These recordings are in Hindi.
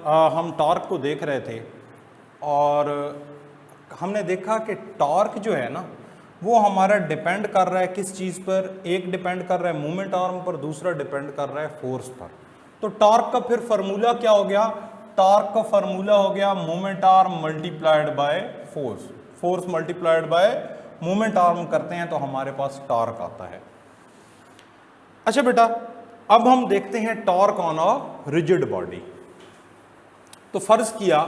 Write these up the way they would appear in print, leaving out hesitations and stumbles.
हम टॉर्क को देख रहे थे और हमने देखा कि टॉर्क जो है ना वो हमारा डिपेंड कर रहा है किस चीज़ पर। एक डिपेंड कर रहा है मोमेंट आर्म पर, दूसरा डिपेंड कर रहा है फोर्स पर। तो टॉर्क का फिर फार्मूला क्या हो गया? टॉर्क का फार्मूला हो गया moment arm multiplied by force. Force multiplied by moment arm करते हैं तो हमारे पास टॉर्क आता है। अच्छा बेटा, अब हम देखते हैं torque on a rigid body. तो फर्ज किया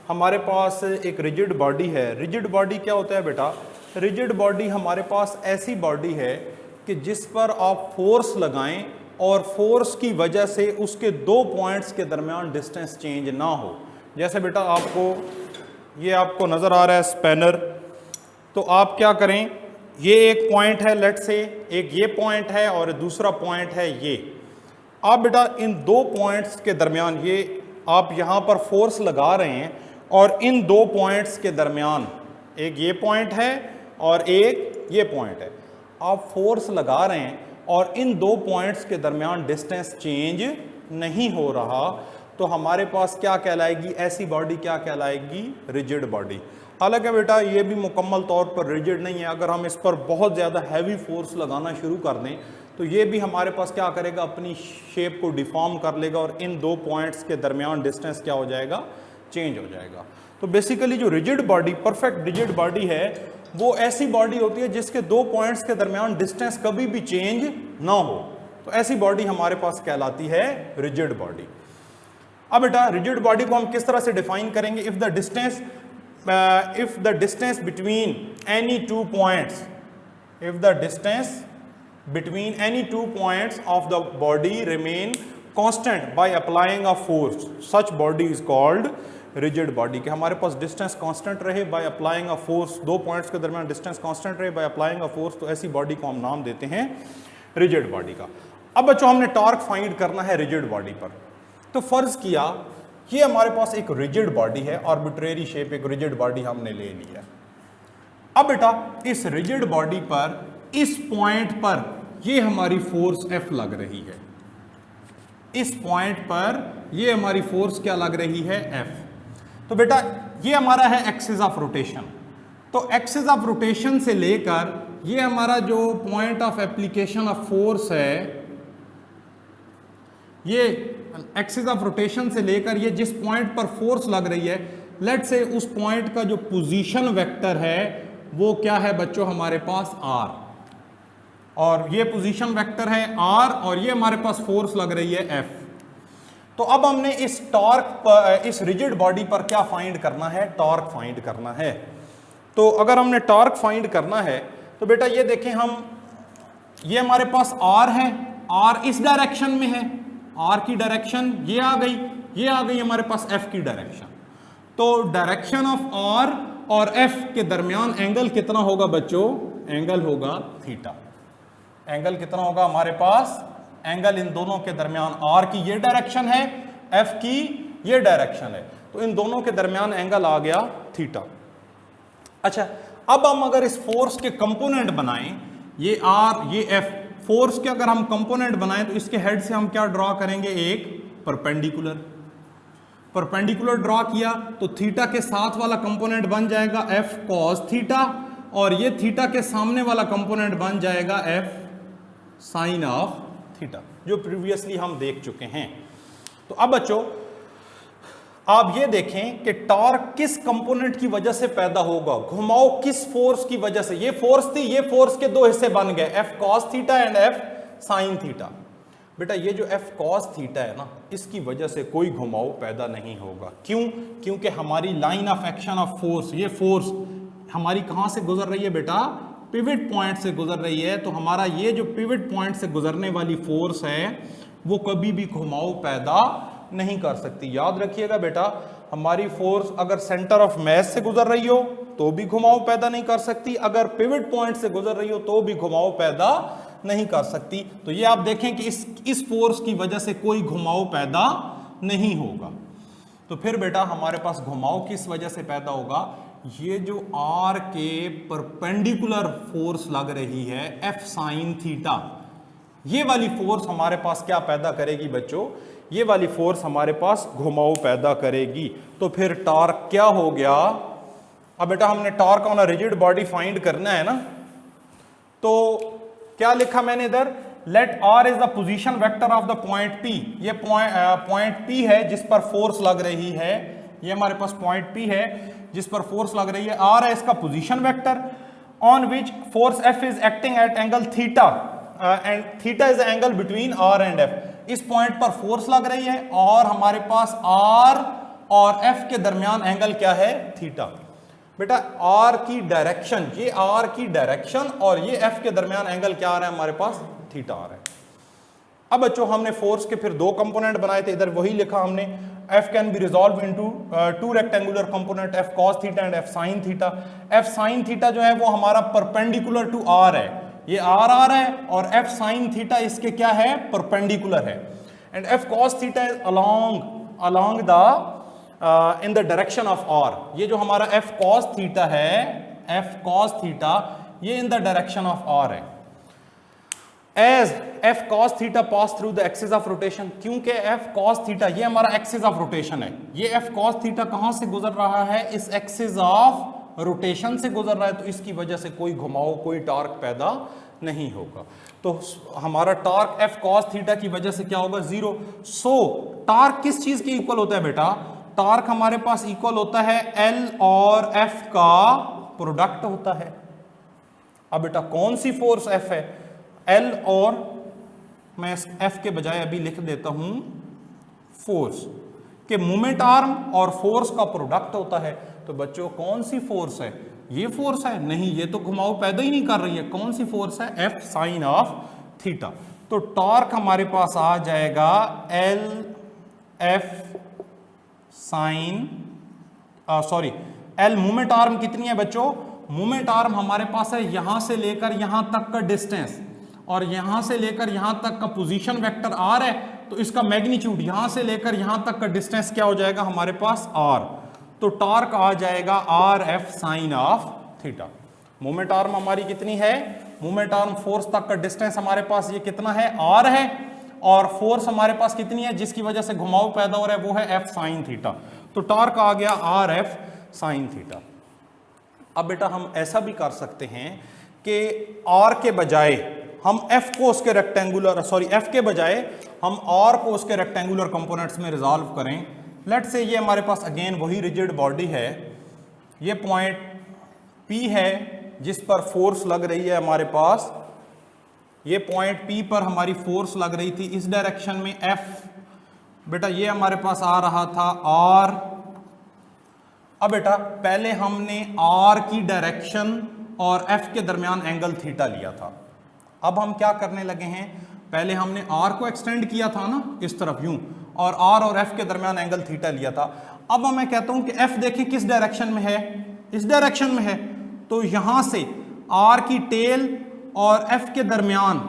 हमारे पास एक रिजिड बॉडी है। रिजिड बॉडी क्या होता है बेटा? रिजिड बॉडी हमारे पास ऐसी बॉडी है कि जिस पर आप फोर्स लगाएं और फोर्स की वजह से उसके दो पॉइंट्स के दरमियान डिस्टेंस चेंज ना हो। जैसे बेटा ये आपको नज़र आ रहा है स्पैनर, तो आप क्या करें, ये एक पॉइंट है, लेट से एक ये पॉइंट है और दूसरा पॉइंट है ये। आप बेटा इन दो पॉइंट्स के दरमियान ये आप यहाँ पर फोर्स लगा रहे हैं और इन दो पॉइंट्स के दरमियान एक ये पॉइंट है और एक ये पॉइंट है। आप फोर्स लगा रहे हैं और इन दो पॉइंट्स के दरमियान डिस्टेंस चेंज नहीं हो रहा, तो हमारे पास क्या कहलाएगी? ऐसी बॉडी क्या कहलाएगी? Rigid body. हालांकि बेटा ये भी मुकम्मल तौर पर रिजिड नहीं है। अगर हम इस पर बहुत ज़्यादा हैवी फोर्स लगाना शुरू कर दें तो ये भी हमारे पास क्या करेगा? अपनी शेप को डिफॉर्म कर लेगा और इन दो पॉइंट्स के दरमियान डिस्टेंस क्या हो जाएगा? चेंज हो जाएगा। तो बेसिकली जो rigid body, perfect rigid body है, वो ऐसी बॉडी होती है जिसके दो पॉइंट्स के दरमियान डिस्टेंस कभी भी चेंज ना हो। तो ऐसी बॉडी हमारे पास कहलाती है रिजिड बॉडी। अब बेटा रिजिड बॉडी को हम किस तरह से डिफाइन करेंगे? If the distance between any two points, if the distance between any two points of the body remain constant by applying a force, such body is called rigid body। कि हमारे पास डिस्टेंस कांस्टेंट रहे बाय अप्लाइंग अ फोर्स, दो पॉइंट्स के दरमियान डिस्टेंस कांस्टेंट रहे बाय अप्लाइंग अ फोर्स, तो ऐसी बॉडी को हम नाम देते हैं रिजिड बॉडी का। अब बच्चों हमने टॉर्क फाइंड करना है रिजिड बॉडी पर। तो फर्ज किया ये हमारे पास एक रिजिड बॉडी है, आर्बिट्रेरी शेप एक रिजिड बॉडी हमने ले ली है। अब बेटा इस रिजिड बॉडी पर इस पॉइंट पर ये हमारी फोर्स F लग रही है। इस पॉइंट पर ये हमारी फोर्स क्या लग रही है? F। तो बेटा ये हमारा है एक्सिस ऑफ रोटेशन। तो एक्सिस ऑफ रोटेशन से लेकर ये हमारा जो point of application of force है, ये एक्सिस ऑफ रोटेशन से लेकर ये जिस पॉइंट पर फोर्स लग रही है, लेट से उस पॉइंट का जो पोजीशन वेक्टर है वो क्या है बच्चों? हमारे पास R, और ये पोजीशन वेक्टर है R, और ये हमारे पास फोर्स लग रही है F। तो अब हमने इस टॉर्क पर, इस रिजिड बॉडी पर क्या फाइंड करना है? टॉर्क फाइंड करना है। तो अगर हमने टॉर्क फाइंड करना है तो बेटा ये देखें, ये हमारे पास R है, R इस डायरेक्शन में है, R की डायरेक्शन ये आ गई हमारे पास F की डायरेक्शन। तो डायरेक्शन ऑफ R और F के दरमियान एंगल कितना होगा बच्चों? एंगल होगा थीटा। एंगल कितना होगा हमारे पास? एंगल इन दोनों के दरमियान, R की ये डायरेक्शन है, F की ये डायरेक्शन है, तो इन दोनों के दरमियान एंगल आ गया थीटा। अच्छा, अब हम अगर इस फोर्स के कंपोनेंट बनाएं, ये R ये F, फोर्स के अगर हम कंपोनेंट बनाएं तो इसके हेड से हम क्या ड्रॉ करेंगे? एक परपेंडिकुलर ड्रॉ किया तो थीटा के साथ वाला कंपोनेंट बन जाएगा F cos थीटा, और ये थीटा के सामने वाला कंपोनेंट बन जाएगा F sin ऑफ थीटा, जो प्रीवियसली हम देख चुके हैं। तो अब बच्चों आप ये देखें कि टॉर्क किस कंपोनेंट की वजह से पैदा होगा, घुमाव किस फोर्स की वजह से। ये फोर्स थी, ये फोर्स के दो हिस्से बन गए, F cos theta and F sin theta. बेटा ये जो F cos थीटा है ना, इसकी वजह से कोई घुमाव पैदा नहीं होगा। क्यों? क्योंकि हमारी line of action of force, ये फोर्स हमारी कहां से गुजर रही है बेटा? पिवट पॉइंट से गुजर रही है। तो हमारा ये जो पिवट पॉइंट से गुजरने वाली फोर्स है वो कभी भी घुमाव पैदा नहीं कर सकती। याद रखिएगा बेटा, हमारी फोर्स अगर सेंटर ऑफ मास से गुजर रही हो तो भी घुमाव पैदा नहीं कर सकती, अगर पिवट पॉइंट से गुजर रही हो तो भी घुमाव पैदा नहीं कर सकती। तो ये आप देखें कि इस फोर्स की वजह से कोई घुमाव पैदा नहीं होगा। तो फिर बेटा हमारे पास घुमाव किस वजह से पैदा होगा? ये जो R के परपेंडिकुलर फोर्स लग रही है F sin थीटा, ये वाली फोर्स हमारे पास क्या पैदा करेगी बच्चों? ये वाली फोर्स हमारे पास घुमाव पैदा करेगी। तो फिर टॉर्क क्या हो गया? अब बेटा हमने torque on a rigid body find करना है ना, तो क्या लिखा मैंने इधर? Let R is the position vector of the point P. ये पॉइंट पी है जिस पर फोर्स लग रही है, ये हमारे पास पॉइंट पी है जिस पर फोर्स लग रही है। आर है इसका position vector on which force F is acting at angle theta and theta is the angle between R and F. इस पॉइंट पर फोर्स लग रही है और हमारे पास आर और एफ के दरमियान एंगल क्या है? थीटा। बेटा आर की डायरेक्शन, ये आर की डायरेक्शन और ये एफ के दरमियान एंगल क्या आ रहा है हमारे पास? थीटा आ रहा है। अब बच्चों हमने फोर्स के फिर दो कंपोनेंट बनाए थे, इधर वही लिखा हमने, F can be resolve into two rectangular component, F cos theta and F sine theta. F sine theta जो है वो हमारा परपेंडिकुलर टू आर है, ये आर आ रहा है, और एफ साइन थीटा इसके क्या है? परपेंडिकुलर है। And F cos theta is along the in the direction of R. ये जो हमारा एफ कॉस थीटा है, एफ कॉस थीटा, ये in the direction of R है। As F cos theta pass through the axis of rotation, क्योंकि एफ कॉस थीटा ये हमारा एक्सिस ऑफ रोटेशन है, ये एफ कॉस थीटा कहां से गुजर रहा है? इस एक्सिस ऑफ रोटेशन से गुजर रहा है, तो इसकी वजह से कोई घुमाव, कोई टॉर्क पैदा नहीं होगा। तो हमारा टॉर्क एफ कॉस थीटा की वजह से क्या होगा? जीरो। सो टॉर्क किस चीज के इक्वल होता है बेटा? टॉर्क हमारे पास इक्वल होता है एल और एफ का प्रोडक्ट होता है। अब बेटा कौन सी फोर्स एफ है? एल, और मैं एफ के बजाय अभी लिख देता हूं फोर्स, के मोमेंट आर्म और फोर्स का प्रोडक्ट होता है। तो बच्चों कौन सी फोर्स है? ये फोर्स है? नहीं, ये तो घुमाव पैदा ही नहीं कर रही है। कौन सी फोर्स है? F sine of theta. तो टॉर्क हमारे पास आ जाएगा L F sine, sorry, L moment arm कितनी है बच्चों? मोमेंट आर्म हमारे पास है यहां से लेकर यहां तक का डिस्टेंस, और यहां से लेकर यहां तक का पोजीशन वेक्टर आर है, तो इसका मैग्नीट्यूड यहां से लेकर यहां तक का डिस्टेंस क्या हो जाएगा हमारे पास? आर। तो टॉर्क आ जाएगा R F sine of theta. Moment arm हमारी कितनी है? मोमेंट आर्म फोर्स तक का डिस्टेंस हमारे पास ये कितना है? आर है, और फोर्स हमारे पास कितनी है जिसकी वजह से घुमाव पैदा हो रहा है? वो है एफ साइन थीटा। तो टॉर्क आ गया आर एफ साइन थीटा। अब बेटा हम ऐसा भी कर सकते हैं कि आर के बजाय हम एफ को उसके रेक्टेंगुलर, सॉरी, एफ के बजाय हम आर को उसके रेक्टेंगुलर कंपोनेंट्स में रिजॉल्व करें। लेट्स से ये हमारे पास अगेन वही रिजिड बॉडी है, ये पॉइंट पी है जिस पर फोर्स लग रही है हमारे पास, ये पॉइंट पी पर हमारी फोर्स लग रही थी इस डायरेक्शन में एफ। बेटा ये हमारे पास आ रहा था आर। अब बेटा पहले हमने आर की डायरेक्शन और एफ के दरमियान एंगल थीटा लिया था। अब हम क्या करने लगे हैं? पहले हमने आर को एक्सटेंड किया था ना इस तरफ यूं, और आर और एफ के दरमियान एंगल थीटा लिया था। अब मैं कहता हूं कि एफ देखें किस डायरेक्शन में है? इस डायरेक्शन में है। तो यहां से आर की टेल और एफ के दरमियान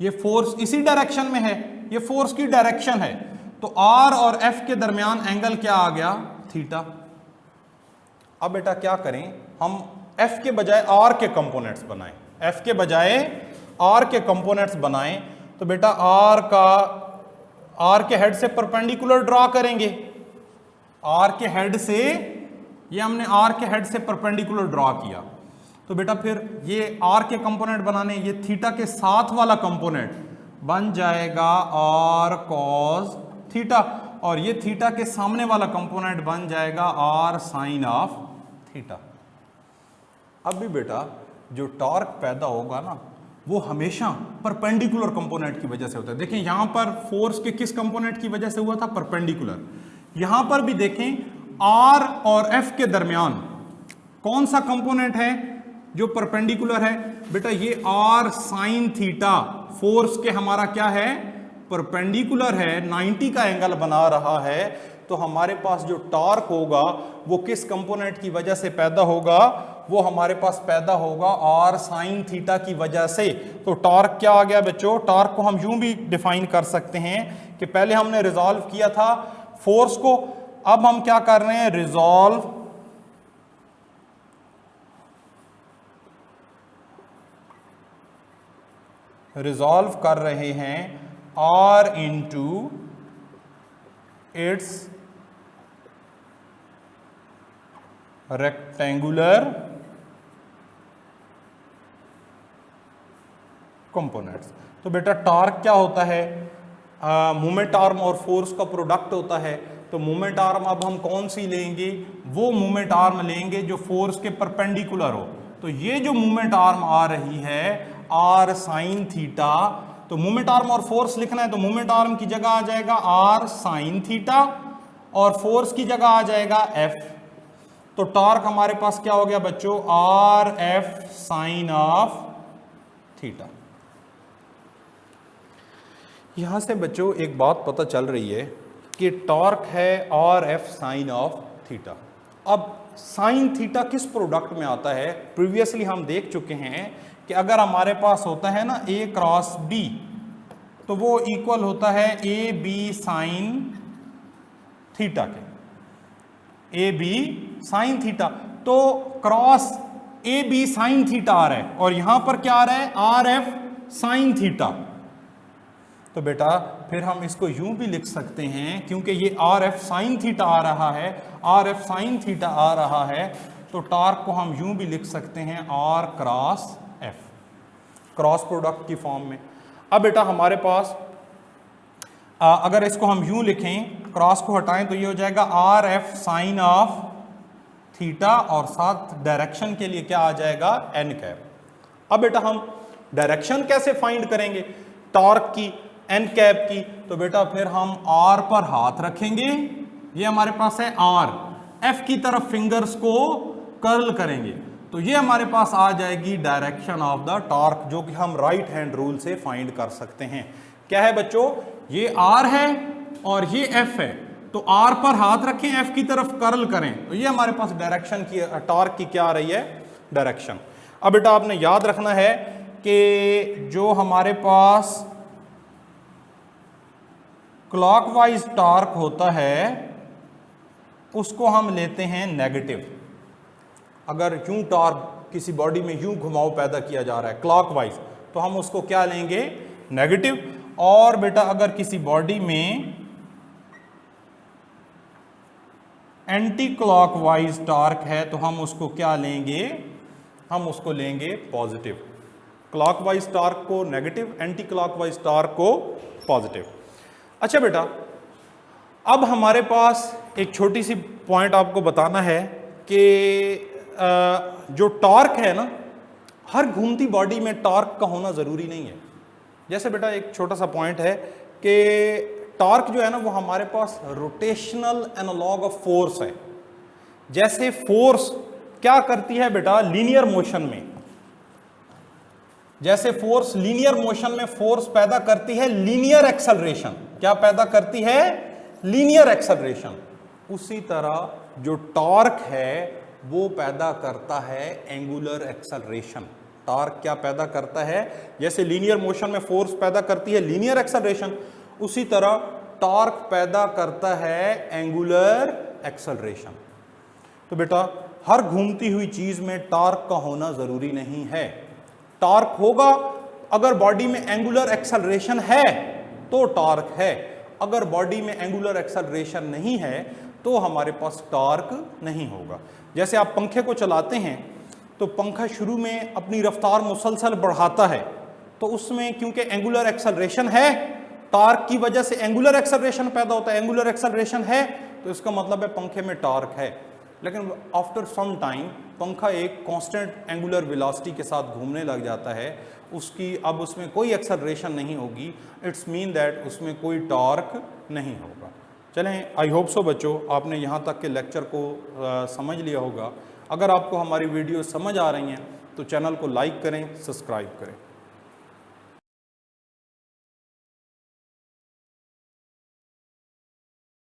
ये फोर्स इसी डायरेक्शन में है, ये फोर्स की डायरेक्शन है, तो आर और एफ के दरमियान एंगल क्या आ गया? थीटा। अब बेटा क्या करें? हम एफ के बजाय आर के कंपोनेंट्स बनाएं, एफ के बजाय आर के कंपोनेंट्स बनाएं। तो बेटा आर के हेड से परपेंडिकुलर ड्रॉ करेंगे, आर के हेड से, ये हमने आर के हेड से परपेंडिकुलर ड्रॉ किया। तो बेटा फिर ये आर के कंपोनेंट बनाने, ये थीटा के साथ वाला कंपोनेंट बन जाएगा आर कॉस थीटा, और ये थीटा के सामने वाला कंपोनेंट बन जाएगा आर साइन ऑफ थीटा। अब भी बेटा जो टॉर्क पैदा होगा ना वो हमेशा परपेंडिकुलर कंपोनेंट की वजह से होता है। देखें यहां पर फोर्स के किस कंपोनेंट की वजह से हुआ था? परपेंडिकुलर। यहां पर भी देखें आर और एफ के दरमियान कौन सा कंपोनेंट है जो परपेंडिकुलर है? बेटा ये आर साइन थीटा फोर्स के हमारा क्या है? परपेंडिकुलर है, 90 का एंगल बना रहा है। तो हमारे पास जो टॉर्क होगा वो किस कंपोनेंट की वजह से पैदा होगा? वो हमारे पास पैदा होगा आर साइन थीटा की वजह से। तो टॉर्क क्या आ गया बच्चों? टॉर्क को हम यूं भी डिफाइन कर सकते हैं कि पहले हमने रिजॉल्व किया था फोर्स को, अब हम क्या कर रहे हैं? रिजॉल्व कर रहे हैं R into its rectangular components। तो बेटा टॉर्क क्या होता है? मोमेंट आर्म और फोर्स का प्रोडक्ट होता है। तो मोमेंट आर्म अब हम कौन सी लेंगे? वो मोमेंट आर्म लेंगे जो फोर्स के परपेंडिकुलर हो। तो ये जो मोमेंट आर्म आ रही है आर साइन थीटा, तो मोमेंट आर्म और फोर्स लिखना है तो मोमेंट आर्म की जगह आ जाएगा आर साइन थीटा और फोर्स की जगह आ जाएगा एफ। तो टॉर्क हमारे पास क्या हो गया बच्चों? Are F sine of theta. यहां से बच्चों एक बात पता चल रही है कि टॉर्क है R F sine of theta. अब साइन थीटा किस प्रोडक्ट में आता है? प्रीवियसली हम देख चुके हैं कि अगर हमारे पास होता है ना ए क्रॉस बी, तो वो इक्वल होता है ए बी साइन थीटा के। ए बी साइन थीटा, तो cross A B sine theta आ रहा है और यहां पर क्या आ रहा है? R F sine theta. तो बेटा फिर हम इसको यूं भी लिख सकते हैं, क्योंकि ये आर एफ साइन थीटा आ रहा है, आर एफ साइन थीटा आ रहा है, तो टॉर्क को हम यूं भी लिख सकते हैं R cross F, cross product की फॉर्म में। अब बेटा हमारे पास अगर इसको हम यूं लिखें, क्रॉस को हटाएं तो ये हो जाएगा R F sine of theta और साथ डायरेक्शन के लिए क्या आ जाएगा? N cap. अब बेटा हम डायरेक्शन कैसे फाइंड करेंगे टॉर्क की, एन कैप की? तो बेटा फिर हम आर पर हाथ रखेंगे, ये हमारे पास है आर, एफ की तरफ फिंगर्स को कर्ल करेंगे तो ये हमारे पास आ जाएगी डायरेक्शन ऑफ द टॉर्क, जो कि हम राइट हैंड रूल से फाइंड कर सकते हैं। क्या है बच्चों? ये आर है और ये एफ है, तो आर पर हाथ रखें, एफ की तरफ कर्ल करें, तो ये हमारे पास डायरेक्शन की, टॉर्क की क्या आ रही है? डायरेक्शन। अब बेटा आपने याद रखना है कि जो हमारे पास क्लॉकवाइज टॉर्क होता है उसको हम लेते हैं नेगेटिव। अगर यूं टॉर्क किसी बॉडी में यूं घुमाव पैदा किया जा रहा है क्लॉकवाइज, तो हम उसको क्या लेंगे? नेगेटिव। और बेटा अगर किसी बॉडी में एंटी क्लॉकवाइज टॉर्क है तो हम उसको क्या लेंगे? हम उसको लेंगे पॉजिटिव। क्लॉकवाइज टॉर्क को नेगेटिव, एंटी क्लॉकवाइज टॉर्क को पॉजिटिव। अच्छा बेटा अब हमारे पास एक छोटी सी पॉइंट आपको बताना है कि जो टॉर्क है ना, हर घूमती बॉडी में टॉर्क का होना जरूरी नहीं है। जैसे बेटा एक छोटा सा पॉइंट है कि टॉर्क जो है ना वो हमारे पास रोटेशनल एनालॉग ऑफ फोर्स है। जैसे फोर्स क्या करती है बेटा लीनियर मोशन में, जैसे फोर्स लीनियर मोशन में फोर्स पैदा करती है लीनियर एक्सेलरेशन। क्या पैदा करती है? Linear acceleration. उसी तरह जो टॉर्क है वो पैदा करता है एंगुलर एक्सेलरेशन। टॉर्क क्या पैदा करता है? जैसे लीनियर मोशन में फोर्स पैदा करती है लीनियर एक्सेलरेशन, उसी तरह टॉर्क पैदा करता है एंगुलर एक्सेलरेशन। तो बेटा हर घूमती हुई चीज में टॉर्क का होना जरूरी नहीं है। टॉर्क होगा अगर बॉडी में एंगुलर एक्सेलरेशन है तो टॉर्क है, अगर बॉडी में एंगुलर एक्सेलरेशन नहीं है तो हमारे पास टॉर्क नहीं होगा। जैसे आप पंखे को चलाते हैं तो पंखा शुरू में अपनी रफ्तार मुसलसल बढ़ाता है, तो उसमें क्योंकि एंगुलर एक्सेलरेशन है, टॉर्क की वजह से एंगुलर एक्सेलरेशन पैदा होता है। एंगुलर एक्सेलरेशन है तो इसका मतलब है पंखे में टॉर्क है। लेकिन आफ्टर सम टाइम पंखा एक कांस्टेंट एंगुलर वेलोसिटी के साथ घूमने लग जाता है, उसकी अब उसमें कोई एक्सेलरेशन नहीं होगी, इट्स मीन दैट उसमें कोई टॉर्क नहीं होगा। चलें, आई होप सो बच्चों आपने यहाँ तक के लेक्चर को समझ लिया होगा। अगर आपको हमारी वीडियो समझ आ रही हैं तो चैनल को लाइक करें, सब्सक्राइब करें।